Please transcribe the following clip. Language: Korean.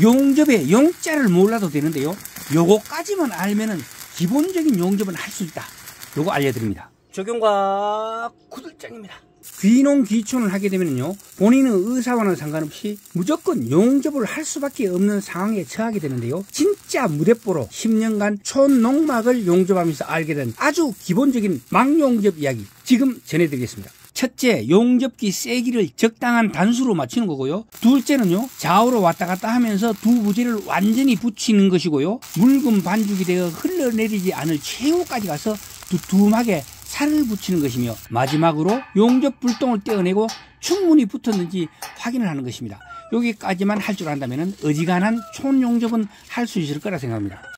용접의 용자를 몰라도 되는데요. 요거까지만 알면은 기본적인 용접은 할 수 있다. 요거 알려드립니다. 적용과 구들장입니다. 귀농 귀촌을 하게 되면요, 본인의 의사와는 상관없이 무조건 용접을 할 수밖에 없는 상황에 처하게 되는데요. 진짜 무대뽀로 10년간 촌농막을 용접하면서 알게 된 아주 기본적인 망용접 이야기 지금 전해드리겠습니다. 첫째, 용접기 세기를 적당한 단수로 맞추는 거고요. 둘째는요, 좌우로 왔다 갔다 하면서 두 부재를 완전히 붙이는 것이고요. 묽은 반죽이 되어 흘러내리지 않을 최후까지 가서 두툼하게 살을 붙이는 것이며, 마지막으로 용접 불똥을 떼어내고 충분히 붙었는지 확인을 하는 것입니다. 여기까지만 할 줄 안다면 어지간한 촌용접은 할 수 있을 거라 생각합니다.